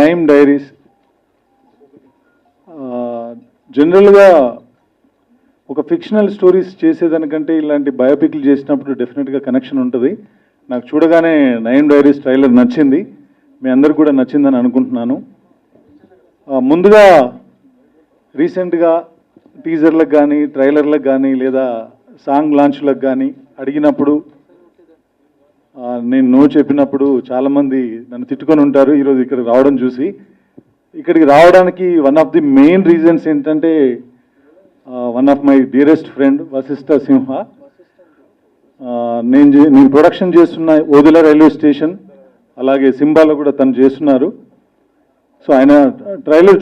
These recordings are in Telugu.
నైమ్ డైరీస్. జనరల్గా ఒక ఫిక్షనల్ స్టోరీస్ చేసేదానికంటే ఇలాంటి బయోపిక్లు చేసినప్పుడు డెఫినెట్గా కనెక్షన్ ఉంటుంది. నాకు చూడగానే నైమ్ డైరీస్ ట్రైలర్ నచ్చింది, మీ అందరికి కూడా నచ్చిందని అనుకుంటున్నాను. ముందుగా రీసెంట్గా టీజర్లకు కానీ ట్రైలర్లకు కానీ లేదా సాంగ్ లాంచ్లకు కానీ అడిగినప్పుడు నేను నో చెప్పినప్పుడు చాలామంది నన్ను తిట్టుకొని ఉంటారు. ఈరోజు ఇక్కడికి రావడం చూసి, ఇక్కడికి రావడానికి one of the main reasons ఏంటంటే one of my dearest friend Vasishta Simha. నేను ప్రొడక్షన్ చేస్తున్న ఓదెల రైల్వే స్టేషన్ అలాగే సింబాలో కూడా తను చేస్తున్నారు. సో ఆయన ట్రైలర్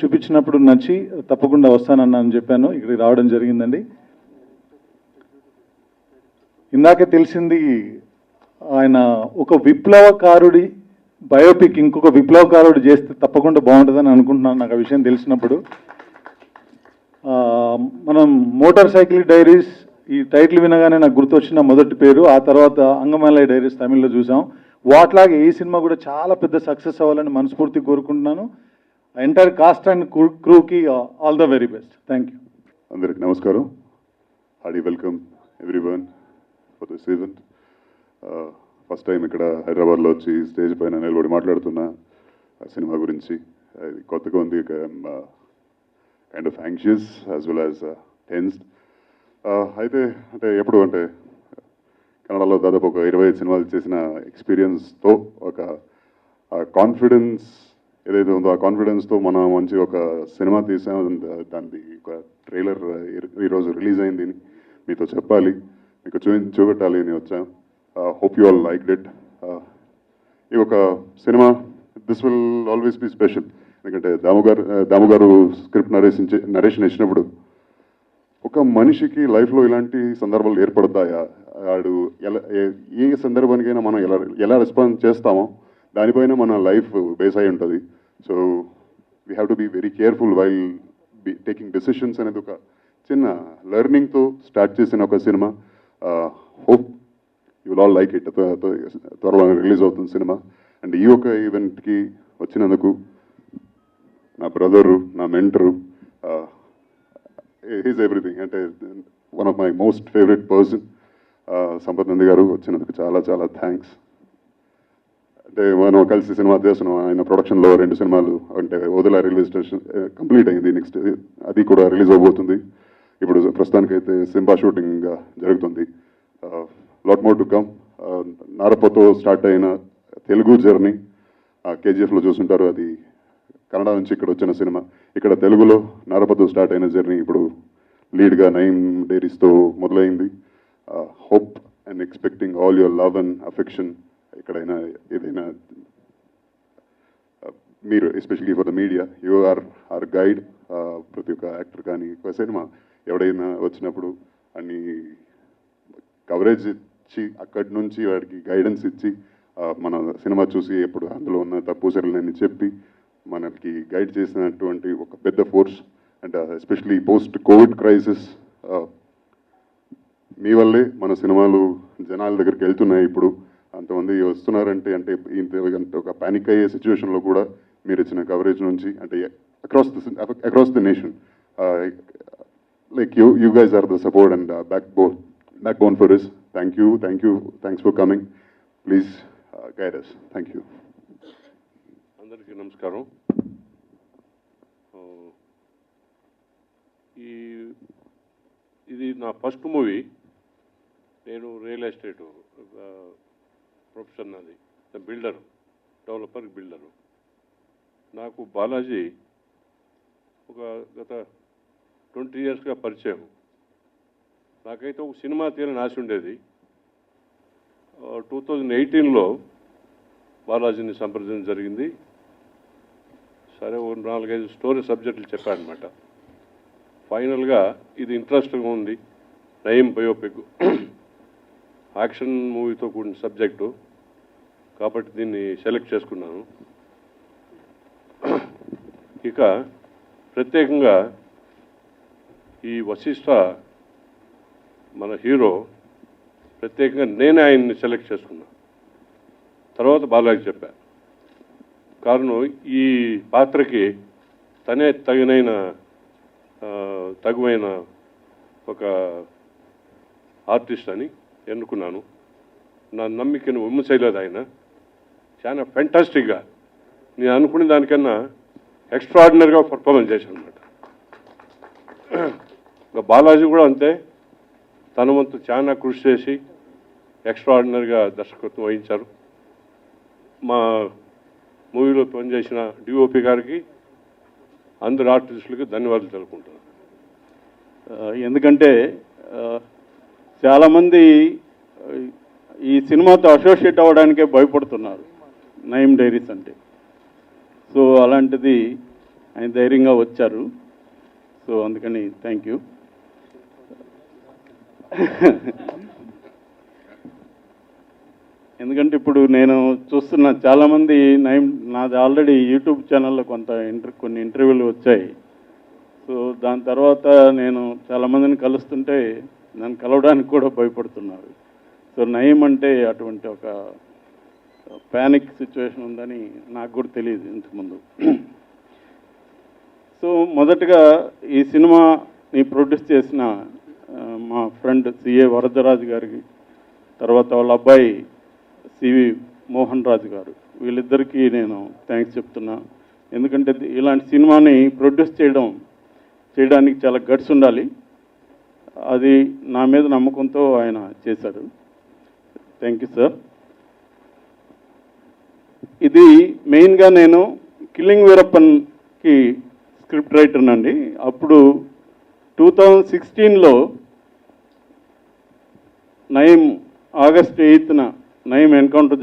చూపించినప్పుడు నచ్చి తప్పకుండా వస్తానని చెప్పాను, ఇక్కడికి రావడం జరిగిందండి. ఇందాకే తెలిసింది ఆయన ఒక విప్లవకారుడి బయోపిక్ ఇంకొక విప్లవకారుడు చేస్తే తప్పకుండా బాగుంటుందని అనుకుంటున్నాను. నాకు ఆ విషయం తెలిసినప్పుడు మనం మోటార్ సైకిల్ డైరీస్ ఈ టైటిల్ వినగానే నాకు గుర్తొచ్చిన మొదటి పేరు. ఆ తర్వాత అంగమాలయ డైరీస్ తమిళ్లో చూసాం. వాట్లాగే ఈ సినిమా కూడా చాలా పెద్ద సక్సెస్ అవ్వాలని మనస్ఫూర్తి కోరుకుంటున్నాను. ఎంటైర్ కాస్ట్ అండ్ క్రూకి all the very best. Thank you. అందరికి నమస్కారం. Hearty welcome everyone for this event. First time ఇక్కడ హైదరాబాద్లో వచ్చి స్టేజ్ పైన నిలబడి మాట్లాడుతున్న సినిమా గురించి. ఇది కొత్తగా ఉంది, kind of anxious as well as tensed. అయితే ఎప్పుడు కన్నడలో దాదాపు ఒక 25 సినిమాలు చేసిన ఎక్స్పీరియన్స్తో ఒక కాన్ఫిడెన్స్ ఏదైతే ఉందో ఆ కాన్ఫిడెన్స్తో మనం మంచి ఒక సినిమా తీసాం. దానికి ఒక ట్రైలర్ ఈరోజు రిలీజ్ అయింది, మీతో చెప్పాలి, మీకు చూపెట్టాలి అని వచ్చాం. Hope you all liked it. ఈ ఒక cinema this will always be special. ఎందుకంటే దాము గారు స్క్రిప్ట్ నరేషన్ ఇచ్చినప్పుడు ఒక మనిషికి లైఫ్లో ఇలాంటి సందర్భాలు ఏర్పడతాయా, వాడు ఏ సందర్భానికైనా మనం ఎలా రెస్పాన్స్ చేస్తామో దానిపైన మన లైఫ్ బేస్ అయి ఉంటుంది. So we have to be very careful while taking decisions అనేది ఒక చిన్న లెర్నింగ్తో స్టార్ట్ చేసిన ఒక సినిమా. Hope you will all like it. త్వరలో రిలీజ్ అవుతుంది సినిమా. అండ్ ఈ ఒక ఈవెంట్కి వచ్చినందుకు నా బ్రదరు, నా mentor, he's everything. One of my most favourite person Sampath Nandi garu వచ్చినందుకు చాలా చాలా థ్యాంక్స్. మనం కలిసి సినిమా చేస్తున్నాం. ఆయన ప్రొడక్షన్లో 2 సినిమాలు ఓదెల రైల్వే స్టేషన్ కంప్లీట్ అయింది, నెక్స్ట్ అది కూడా రిలీజ్ అవబోతుంది. ఇప్పుడు ప్రస్తుతానికైతే సింబా షూటింగ్ జరుగుతుంది. Lot more to come. నారప్పతో స్టార్ట్ అయిన తెలుగు జర్నీ కేజీఎఫ్లో చూస్తుంటారు, అది కన్నడ నుంచి ఇక్కడ వచ్చిన సినిమా. ఇక్కడ తెలుగులో నారప్పతో స్టార్ట్ అయిన జర్నీ ఇప్పుడు లీడ్గా నైమ్ డైరీస్తో మొదలైంది. Hope and expecting all your love and affection. ఎక్కడైనా ఏదైనా మీరు especially for the media, you are guide. ప్రతి ఒక్క యాక్టర్ కానీ ఒక సినిమా ఎవడైనా వచ్చినప్పుడు అన్ని కవరేజ్ ఇచ్చి అక్కడి నుంచి వాడికి గైడెన్స్ ఇచ్చి మన సినిమా చూసి ఎప్పుడు అందులో ఉన్న తప్పు సరులన్నీ చెప్పి మనకి గైడ్ చేసినటువంటి ఒక పెద్ద force. And especially post covid crisis మీ వల్లే మన సినిమాలు జనాల దగ్గరికి వెళ్తున్నాయి. ఇప్పుడు అంతమంది వస్తున్నారంటే ఇంత ఒక పానిక్ అయ్యే సిచ్యువేషన్లో కూడా మీరు ఇచ్చిన కవరేజ్ నుంచి across the nation, like you guys are the support and backbone for this. Thanks for coming. Please guide us. Thank you. అందరికీ నమస్కారం. ఇది నా ఫస్ట్ మూవీ. నేను రియల్ ఎస్టేట్ ప్రొఫెషన్, అది బిల్డరు, బిల్డరు. నాకు బాలాజీ ఒక గత 20 yearsగా పరిచయం. నాకైతే ఒక సినిమా తీయాలని ఆశ ఉండేది. 2018లో బాలాజీని సంప్రదించడం జరిగింది. సరే, 4-5 స్టోరీ సబ్జెక్టులు చెప్పాడనమాట. ఫైనల్గా ఇది ఇంట్రెస్టింగ్గా ఉంది, నయీం బయోపిక్, యాక్షన్ మూవీతో కూడిన సబ్జెక్టు కాబట్టి దీన్ని సెలెక్ట్ చేసుకున్నాను. ఇక ప్రత్యేకంగా ఈ వశిష్ఠ మన హీరో, ప్రత్యేకంగా నేనే ఆయన్ని సెలెక్ట్ చేసుకున్నా. తర్వాత బాలాజీ చెప్పా. కారణం ఈ పాత్రకి తనే తగువైన ఒక ఆర్టిస్ట్ అని ఎన్నుకున్నాను. నా నమ్మికను విమర్శలేదు ఆయన. చాలా ఫెంటాస్టిక్గా నేను అనుకునే దానికన్నా ఎక్స్ట్రాడినరీగా పర్ఫార్మెన్స్ చేశాను అనమాట. ఇంకా బాలాజీ కూడా అంతే, తన వంతు చాలా కృషి చేసి ఎక్స్ట్రాడినరీగా దర్శకత్వం వహించారు. మా మూవీలో పనిచేసిన డిఓపి గారికి, అందరు ఆర్టిస్టులకి ధన్యవాదాలు తెలుపుకుంటాను. ఎందుకంటే చాలామంది ఈ సినిమాతో అసోసియేట్ అవ్వడానికే భయపడుతున్నారు నయీం డైరీస్ అంటే. సో అలాంటిది ఆయన ధైర్యంగా వచ్చారు. సో అందుకని థ్యాంక్ యూ. ఎందుకంటే ఇప్పుడు నేను చూస్తున్న చాలామంది నయీం, నాది ఆల్రెడీ యూట్యూబ్ ఛానల్లో కొన్ని ఇంటర్వ్యూలు వచ్చాయి. సో దాని తర్వాత నేను చాలామందిని కలుస్తుంటే నన్ను కలవడానికి కూడా భయపడుతున్నారు. సో నయీం అంటే అటువంటి ఒక ప్యానిక్ సిచ్యువేషన్ ఉందని నాకు కూడా తెలియదు ఇంతకుముందు. సో మొదటగా ఈ సినిమాని ప్రొడ్యూస్ చేసిన మా ఫ్రెండ్ సిఏ వరదరాజు గారికి, తర్వాత వాళ్ళ అబ్బాయి సివి మోహన్ రాజు గారు, వీళ్ళిద్దరికీ నేను థ్యాంక్స్ చెప్తున్నా. ఎందుకంటే ఇలాంటి సినిమాని ప్రొడ్యూస్ చేయడానికి చాలా గట్స్ ఉండాలి. అది నా మీద నమ్మకంతో ఆయన చేశారు. Thank you sir. ఇది మెయిన్గా నేను కిల్లింగ్ వీరప్పన్కి స్క్రిప్ట్ రైటర్నండి. అప్పుడు 2016లో నయీం ఆగస్టు 8న నయీం ఎన్కౌంటర్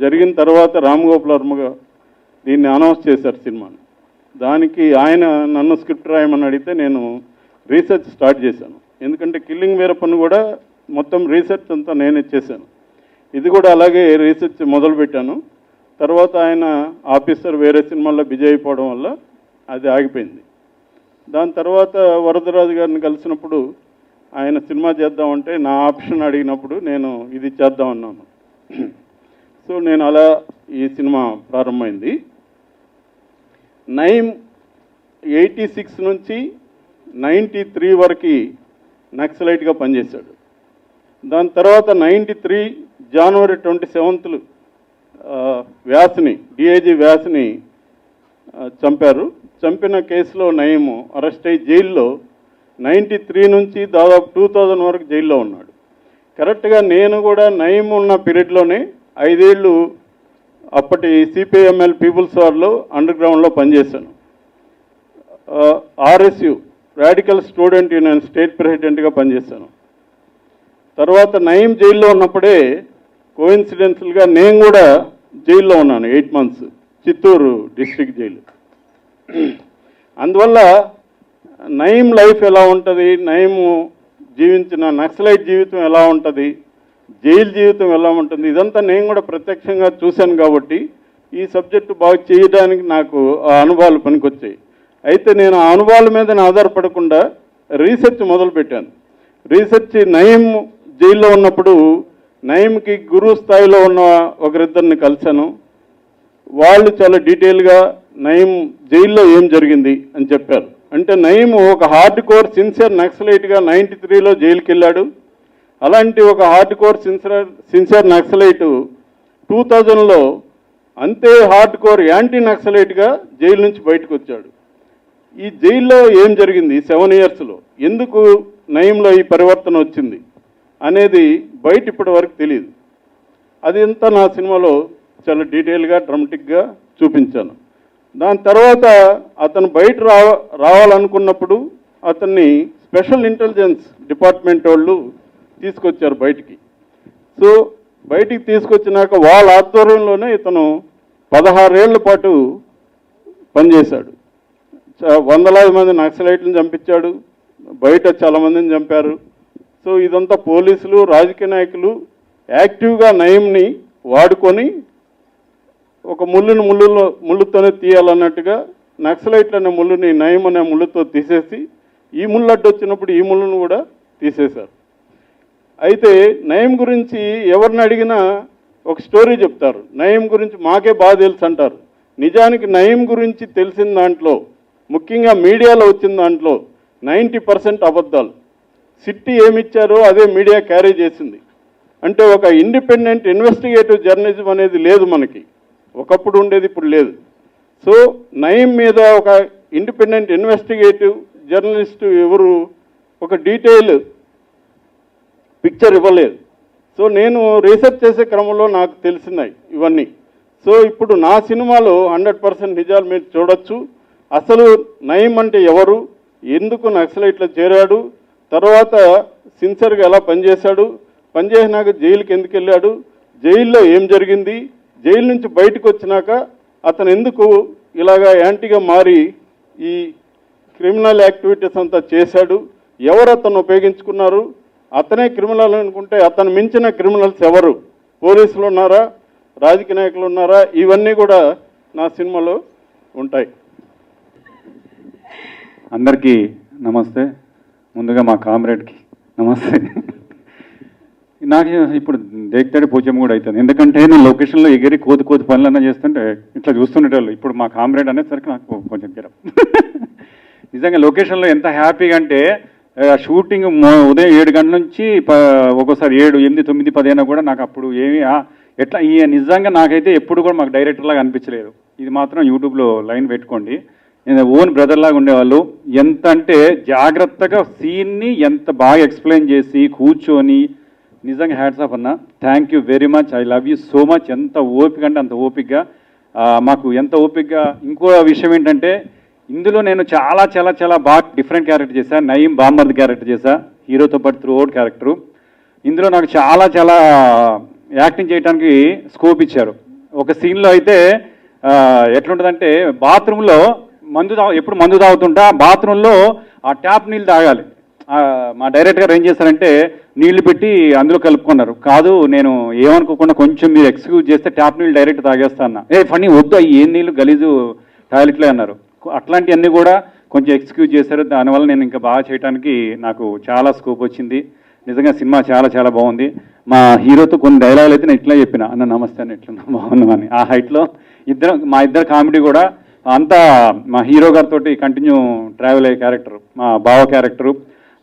జరిగిన తర్వాత రామ్ గోపాల్ వర్మ దీన్ని అనౌన్స్ చేశారు సినిమాని. దానికి ఆయన నన్ను స్క్రిప్ట్ రాయమని అడిగితే నేను రీసెర్చ్ స్టార్ట్ చేశాను. ఎందుకంటే కిల్లింగ్ వీరప్పన్ కూడా మొత్తం రీసెర్చ్ అంతా నేనే చేశాను. ఇది కూడా అలాగే రీసెర్చ్ మొదలుపెట్టాను. తర్వాత ఆయన ఆఫీసర్ వేరే సినిమాల్లో బిజీ అయిపోవడం వల్ల అది ఆగిపోయింది. దాని తర్వాత వరదరాజు గారిని కలిసినప్పుడు ఆయన సినిమా చేద్దామంటే నా ఆప్షన్ అడిగినప్పుడు నేను ఇది చేద్దామన్నాను. సో నేను అలా ఈ సినిమా ప్రారంభమైంది. నయీం 86 నుంచి 93 వరకు నక్సలైట్గా పనిచేశాడు. దాని తర్వాత 93 జనవరి 27 వ్యాస్ని, డిఐజీ వ్యాస్ని చంపారు. చంపిన కేసులో నయీం అరెస్ట్ అయ్యి జైల్లో 93 నుంచి దాదాపు 2000 వరకు జైల్లో ఉన్నాడు. కరెక్ట్గా నేను కూడా నయీం ఉన్న పీరియడ్లోనే 5 ఏళ్ళు అప్పటి సిపిఐఎంఎల్ పీపుల్స్ వార్లో అండర్ గ్రౌండ్లో పనిచేశాను. RSU radical student union state ప్రెసిడెంట్గా పనిచేశాను. తర్వాత నయీం జైల్లో ఉన్నప్పుడే కోఇన్సిడెన్షియల్గా నేను కూడా జైల్లో ఉన్నాను 8 months, చిత్తూరు డిస్ట్రిక్ట్ జైలు. అందువల్ల నయీం లైఫ్ ఎలా ఉంటుంది, నయీం జీవించిన నక్సలైట్ జీవితం ఎలా ఉంటుంది, జైలు జీవితం ఎలా ఉంటుంది, ఇదంతా నేను కూడా ప్రత్యక్షంగా చూశాను. కాబట్టి ఈ సబ్జెక్టు బాగా చేయడానికి నాకు ఆ అనుభవాలు పనికొచ్చాయి. అయితే నేను ఆ అనుభవాల మీద ఆధారపడకుండా రీసెర్చ్ మొదలుపెట్టాను. రీసెర్చ్ నయీం జైల్లో ఉన్నప్పుడు నయీంకి గురువు స్థాయిలో ఉన్న ఒకరిద్దరిని కలిశాను. వాళ్ళు చాలా డీటెయిల్గా నయీం జైల్లో ఏం జరిగింది అని చెప్పారు. అంటే నయీం ఒక హార్డ్ కోర్ సిన్సియర్ నక్సలైట్గా 93లో జైలుకి వెళ్ళాడు. అలాంటి ఒక హార్డ్ కోర్ సిన్సియర్ నక్సలైట్ 2000లో అంతే హార్డ్ కోర్ యాంటీ నక్సలైట్గా జైలు నుంచి బయటకు వచ్చాడు. ఈ జైల్లో ఏం జరిగింది 7 yearsలో, ఎందుకు నయీంలో ఈ పరివర్తన వచ్చింది అనేది బయట ఇప్పటి వరకు తెలియదు. అది అంతా నా సినిమాలో చాలా డీటెయిల్గా డ్రామాటిక్గా చూపించాను. దాని తర్వాత అతను బయట రావాలనుకున్నప్పుడు అతన్ని స్పెషల్ ఇంటెలిజెన్స్ డిపార్ట్మెంట్ వాళ్ళు తీసుకొచ్చారు బయటికి. సో బయటికి తీసుకొచ్చినాక వాళ్ళ ఆధ్వర్యంలోనే ఇతను 16 ఏళ్ల పాటు పనిచేశాడు. వందలాది మంది నక్సలైట్లను చంపించాడు, బయట చాలామందిని చంపారు. సో ఇదంతా పోలీసులు, రాజకీయ నాయకులు యాక్టివ్గా నయీంని వాడుకొని ఒక ముళ్ళుతోనే తీయాలన్నట్టుగా నక్సలైట్లు అనే ముళ్ళుని నయీం అనే ముళ్ళుతో తీసేసి ఈ ముళ్ళు అడ్డు వచ్చినప్పుడు ఈ ముళ్ళును కూడా తీసేశారు. అయితే నయీం గురించి ఎవరిని అడిగినా ఒక స్టోరీ చెప్తారు. నయీం గురించి మాకే బాగా తెలుసు అంటారు. నిజానికి నయీం గురించి తెలిసిన దాంట్లో, ముఖ్యంగా మీడియాలో వచ్చిన దాంట్లో 90% అబద్ధాలు. సిట్టి ఏమిచ్చారో అదే మీడియా క్యారీ చేసింది. అంటే ఒక ఇండిపెండెంట్ ఇన్వెస్టిగేటివ్ జర్నలిజం అనేది లేదు మనకి. ఒకప్పుడు ఉండేది, ఇప్పుడు లేదు. సో నయీం మీద ఒక ఇండిపెండెంట్ ఇన్వెస్టిగేటివ్ జర్నలిస్టు ఎవరు ఒక డీటెయిల్ పిక్చర్ ఇవ్వలేదు. సో నేను రీసెర్చ్ చేసే క్రమంలో నాకు తెలిసినాయి ఇవన్నీ. సో ఇప్పుడు నా సినిమాలో 100% నిజాలు మీరు చూడొచ్చు. అసలు నయీం అంటే ఎవరు, ఎందుకు నక్సలైట్లో చేరాడు, తర్వాత సిన్సియర్గా ఎలా పనిచేశాడు, పనిచేసినాక జైలుకి ఎందుకు వెళ్ళాడు, జైల్లో ఏం జరిగింది, జైలు నుంచి బయటకు వచ్చినాక అతను ఎందుకు ఇలాగా యాంటీగా మారి ఈ క్రిమినల్ యాక్టివిటీస్ అంతా చేశాడు, ఎవరు అతను ఉపయోగించుకున్నారు, అతనే క్రిమినల్ అనుకుంటే అతను మించిన క్రిమినల్స్ ఎవరు, పోలీసులు ఉన్నారా, రాజకీయ నాయకులు ఉన్నారా, ఇవన్నీ కూడా నా సినిమాలో ఉంటాయి. అందరికీ నమస్తే. ముందుగా మా కామ్రేడ్కి నమస్తే. నాకు ఇప్పుడు దేక్తాడి పూజం కూడా అవుతుంది, ఎందుకంటే నేను లొకేషన్లో ఎగిరి కోతి పనులన్నా చేస్తుంటే ఇట్లా చూస్తుండేటోళ్ళు. ఇప్పుడు మా కామ్రేడ్ అనేసరికి నాకు కొంచెం గిరం. నిజంగా లొకేషన్లో ఎంత హ్యాపీగా అంటే షూటింగ్ ఉదయం 7 గంటల నుంచి ఒక్కోసారి 7, 8, 9, 10 అయినా కూడా నాకు అప్పుడు ఏమి ఎట్లా నిజంగా నాకైతే ఎప్పుడు కూడా మాకు డైరెక్టర్లాగా అనిపించలేదు. ఇది మాత్రం యూట్యూబ్లో లైన్ పెట్టుకోండి. ఓన్ బ్రదర్ లాగా ఉండేవాళ్ళు. ఎంత అంటే జాగ్రత్తగా సీన్ని ఎంత బాగా ఎక్స్ప్లెయిన్ చేసి కూర్చొని, నిజంగా హ్యాట్స్ ఆఫ్ అన్న. Thank you very much, I love you so much. ఎంత ఓపిక అంటే అంత ఓపికగా మాకు ఎంత ఓపికగా. ఇంకో విషయం ఏంటంటే ఇందులో నేను చాలా చాలా చాలా బాగా డిఫరెంట్ క్యారెక్టర్ చేశాను. నయీం బామ్మర్ది క్యారెక్టర్ చేశా, హీరోతో పాటు త్రూ అవుట్ క్యారెక్టరు. ఇందులో నాకు చాలా చాలా యాక్టింగ్ చేయడానికి స్కోప్ ఇచ్చారు. ఒక సీన్లో అయితే ఎట్లుంటుందంటే బాత్రూంలో ఎప్పుడు మందు తాగుతుంటా బాత్రూంలో ఆ ట్యాప్ నీళ్ళు తాగాలి. మా డైరెక్టర్ గారు ఏం చేశారంటే నీళ్లు పెట్టి అందులో కలుపుకున్నారు. కాదు నేను ఏమనుకోకుండా కొంచెం మీరు ఎక్స్క్యూజ్ చేస్తే ట్యాప్ నీళ్ళు డైరెక్ట్ తాగేస్తా అన్న. ఫనీ వద్దు, అవి ఏం నీళ్ళు గలీజు టాయిలెట్లే అన్నారు. అట్లాంటివన్నీ కూడా కొంచెం ఎక్స్క్యూజ్ చేశారు. దానివల్ల నేను ఇంకా బాగా చేయడానికి నాకు చాలా స్కోప్ వచ్చింది. నిజంగా సినిమా చాలా చాలా బాగుంది. మా హీరోతో కొన్ని డైలాగులు అయితే నేను ఇట్లా చెప్పిన, అన్న నమస్తే అని, ఎట్లా బాగున్నామని. ఆ హైట్లో మా ఇద్దరు కామెడీ కూడా అంతా మా హీరో గారితో కంటిన్యూ ట్రావెల్ అయ్యే క్యారెక్టర్ మా బావ క్యారెక్టరు.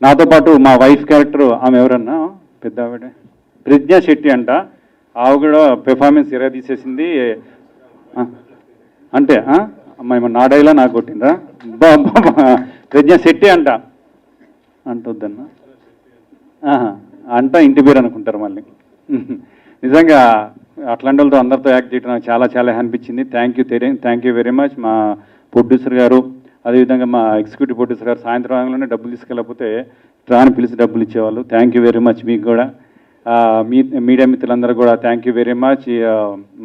నాతో పాటు మా వైఫ్ క్యారెక్టరు, ఆమె ఎవరన్నా పెద్ద ఆవిడ ప్రజ్ఞా శెట్టి అంట. ఆవిడ కూడా పెర్ఫార్మెన్స్ ఇరగా తీసేసింది. అంటే అమ్మాయి నా డైలా నాకు కొట్టిందా, ప్రజ్ఞా శెట్టి అంట అంటొద్దన్న అంట ఇంటి పేరు అనుకుంటారు మళ్ళీ. నిజంగా అట్లాంటి వాళ్ళతో అందరితో యాక్ట్ చేయడం నాకు చాలా చాలా అనిపించింది. Thank you very much. మా ప్రొడ్యూసర్ గారు, అదేవిధంగా మా ఎగ్జిక్యూటివ్ ప్రొడ్యూసర్ గారు సాయంత్రం రాగానే డబ్బులు తీసుకెళ్ళకపోతే రాని పిలిచి డబ్బులు ఇచ్చేవాళ్ళు. థ్యాంక్ యూ వెరీ మచ్ మీకు కూడా. మీడియా మిత్రులందరూ కూడా థ్యాంక్ యూ వెరీ మచ్.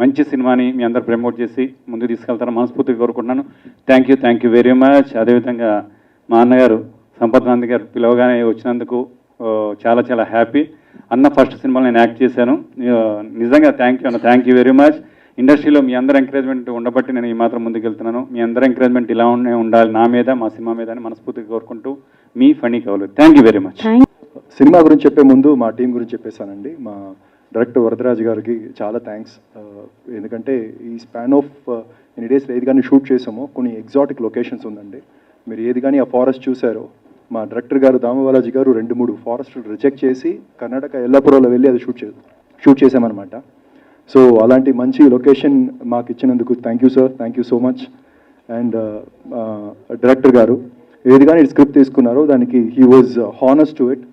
మంచి సినిమాని మీ అందరు ప్రమోట్ చేసి ముందుకు తీసుకెళ్తారని మనస్ఫూర్తిగా కోరుకుంటున్నాను. Thank you very much. అదేవిధంగా మా అన్నగారు సంపత్ నంది గారు పిలవగానే వచ్చినందుకు చాలా చాలా హ్యాపీ. అన్న ఫస్ట్ సినిమాలో నేను యాక్ట్ చేశాను. నిజంగా థ్యాంక్ యూ వెరీ మచ్. ఇండస్ట్రీలో మీ అందరి ఎంకరేజ్మెంట్ ఉండబట్టి నేను ఈ మాత్రం ముందుకు వెళ్తున్నాను. మీ అందరి ఎంకరేజ్మెంట్ ఇలా ఉండాలి నా మీద, మా సినిమా మీద అని మనస్ఫూర్తిగా కోరుకుంటూ మీ ఫనీ కవులు. Thank you very much. Cinema గురించి చెప్పే ముందు మా టీం గురించి చెప్పేశానండి. మా డైరెక్టర్ వరదరాజు గారికి చాలా థ్యాంక్స్. ఎందుకంటే ఈ స్పాన్ ఆఫ్ ఎన్ని డేస్లో ఏది కానీ షూట్ చేసామో కొన్ని ఎగ్జాటిక్ లొకేషన్స్ ఉందండి. మీరు ఏది కానీ ఆ ఫారెస్ట్ చూసారో, మా డైరెక్టర్ గారు దామబాలాజీ గారు 2-3 ఫారెస్ట్ రిజెక్ట్ చేసి కర్ణాటక ఎల్లాపురంలో వెళ్ళి అది షూట్ చేసామన్నమాట. సో అలాంటి మంచి లొకేషన్ మాకు ఇచ్చినందుకు thank you sir, thank you so much. And director గారు ఏది కానీ స్క్రిప్ట్ తీసుకున్నారో దానికి he was honest to it.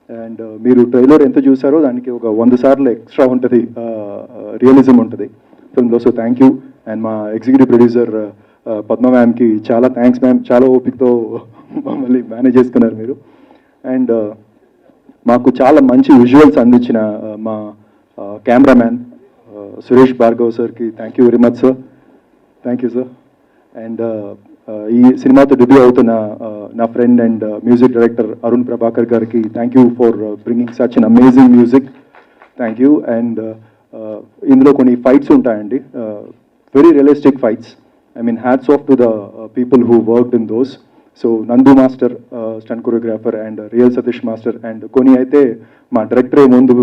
And మీరు ట్రైలర్ ఎంత చూసారో దానికి ఒక 100 సార్లు ఎక్స్ట్రా ఉంటుంది, రియలిజం ఉంటుంది ఫిల్మ్లో. So thank you. అండ్ మా ఎగ్జిక్యూటివ్ ప్రొడ్యూసర్ పద్మ మ్యామ్కి చాలా థ్యాంక్స్ మ్యామ్. చాలా ఓపికతో మమ్మల్ని మేనేజ్ చేసుకున్నారు మీరు. అండ్ మాకు చాలా మంచి విజువల్స్ అందించిన మా కెమెరామ్యాన్ సురేష్ భార్గవ్ సార్కి thank you very much sir. Thank you sir. And ఈ సినిమాతో డెబ్యూ అవుతున్న నా friend and music director Arun Prabhakar గారికి thank you for bringing such an amazing music. Thank you. And ఇందులో కొన్ని ఫైట్స్ ఉంటాయండి, very realistic fights. I mean, hats off to the people who worked in those. So Nandu master stunt choreographer and real Satish master and కొన్ని అయితే మా డైరెక్టరే ముందు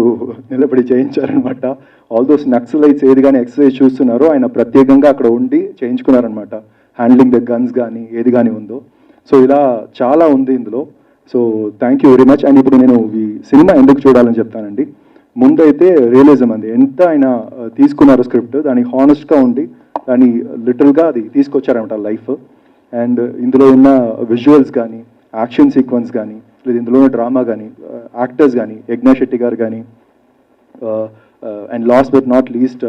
నిలబడి చేయించారనమాట. ఆల్ దోస్ నక్సలైట్స్ ఏది కానీ ఎక్సర్సైజ్ చూస్తున్నారో ఆయన ప్రత్యేకంగా అక్కడ ఉండి చేయించుకున్నారనమాట. హ్యాండ్లింగ్ ద గన్స్ కానీ ఏది కానీ ఉందో. సో ఇలా చాలా ఉంది ఇందులో. So thank you very much. And ఇప్పుడు నేను ఈ సినిమా ఎందుకు చూడాలని చెప్తానండి. ముందైతే రియలిజం అండి, ఎంత ఆయన తీసుకున్నారు స్క్రిప్ట్, దానికి హానెస్ట్గా ఉండి దాన్ని లిటరల్గా అది తీసుకొచ్చారనమాట లైఫ్. అండ్ ఇందులో ఉన్న విజువల్స్ కానీ, యాక్షన్ సీక్వెన్స్ కానీ, లేదా ఇందులో ఉన్న డ్రామా కానీ, యాక్టర్స్ కానీ, యజ్ఞ శెట్టి గారు కానీ, and last but not least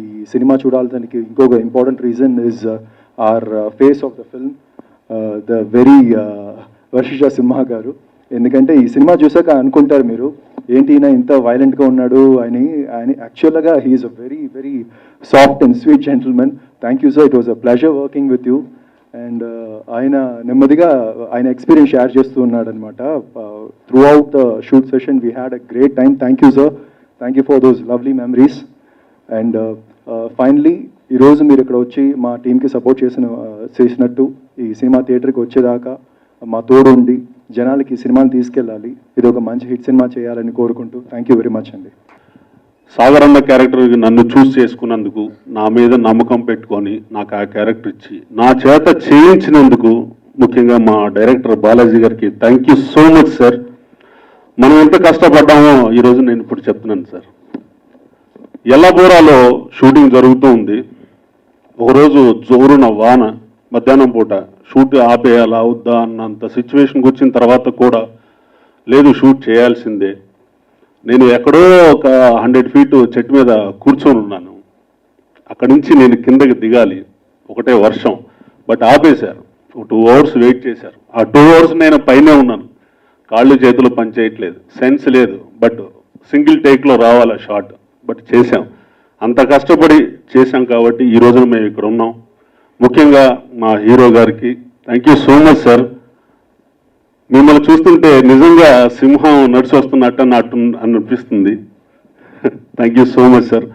ఈ సినిమా చూడాలడానికి ఇంకొక important reason is our face of the film, the very వర్షిష సింహ గారు. ఎందుకంటే ఈ సినిమా చూసాక అనుకుంటారు మీరు ఏంటి ఈయన ఇంత వైలెంట్గా ఉన్నాడు అని. ఆయన యాక్చువల్గా he's a very very soft and sweet gentleman. Thank you sir, it was a pleasure working with you. And ఆయన నెమ్మదిగా ఆయన ఎక్స్పీరియన్స్ షేర్ చేస్తూ ఉన్నాడు అనమాట. Throughout the shoot session we had a great time. Thank you sir, thank you for those lovely memories. And finally ఈరోజు మీరు ఇక్కడ వచ్చి మా టీంకి సపోర్ట్ చేసినట్టు ఈ సినిమా థియేటర్కి వచ్చేదాకా మా తోడు ఉండి జనాలకి ఈ సినిమాని తీసుకెళ్ళాలి, ఇది ఒక మంచి హిట్ సినిమా చేయాలని కోరుకుంటూ థ్యాంక్ యూ వెరీ మచ్ అండి. సాగరన్న క్యారెక్టర్ నన్ను చూస్ చేసుకున్నందుకు, నా మీద నమ్మకం పెట్టుకొని నాకు ఆ క్యారెక్టర్ ఇచ్చి నా చేత చేయించినందుకు ముఖ్యంగా మా డైరెక్టర్ బాలాజీ గారికి thank you so much sir. మనం ఎంత కష్టపడ్డామో ఈరోజు నేను ఇప్పుడు చెప్తున్నాను సార్. ఎల్లబోరాలో షూటింగ్ జరుగుతూ ఉంది. ఒకరోజు జోరున వాన, మధ్యాహ్నం పూట షూట్ ఆపేయాలా అవుద్దా అన్నంత సిచ్యువేషన్కి వచ్చిన తర్వాత కూడా లేదు షూట్ చేయాల్సిందే. నేను ఎక్కడో ఒక 100 feet చెట్టు మీద కూర్చొని ఉన్నాను. అక్కడి నుంచి నేను కిందకి దిగాలి, ఒకటే వర్షం, బట్ ఆపేశారు. 2 hours వెయిట్ చేశారు. ఆ 2 hours నేను పైనే ఉన్నాను, కాళ్ళు చేతులు పనిచేయట్లేదు, సెన్స్ లేదు, బట్ సింగిల్ టేక్లో రావాలి షాట్, బట్ చేశాం. అంత కష్టపడి చేశాం కాబట్టి ఈ రోజున మేము ఇక్కడ ఉన్నాం. ముఖ్యంగా మా హీరో గారికి thank you so much sir. మిమ్మల్ని చూస్తుంటే నిజంగా సింహం నడిచి వస్తున్నట్టు అనిపిస్తుంది. Thank you so much sir.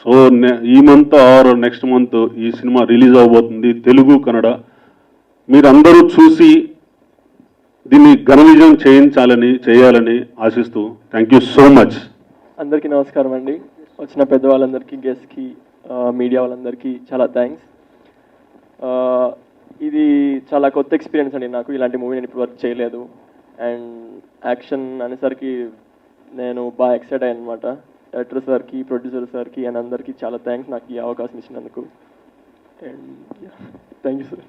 So ఈ మంత్ ఆర్ నెక్స్ట్ మంత్ ఈ సినిమా రిలీజ్ అవబోతుంది, తెలుగు కన్నడ. మీరందరూ చూసి దీన్ని ఘన విజయం చేయాలని ఆశిస్తూ థ్యాంక్ యూ సో మచ్. అందరికీ నమస్కారం అండి. వచ్చిన పెద్దవాళ్ళందరికీ, గెస్ట్కి, మీడియా వాళ్ళందరికీ చాలా థ్యాంక్స్. ఇది చాలా కొత్త ఎక్స్పీరియన్స్ అండి నాకు. ఇలాంటి మూవీ నేను ఇప్పుడు వర్క్ చేయలేదు. అండ్ యాక్షన్ అనేసరికి నేను బాగా ఎక్సైట్ అయ్యాను అనమాట. డైరెక్టర్ సార్కి, ప్రొడ్యూసర్ సార్కి అండ్ అందరికీ చాలా థ్యాంక్స్ నాకు ఈ అవకాశం ఇచ్చినందుకు. And thank you sir.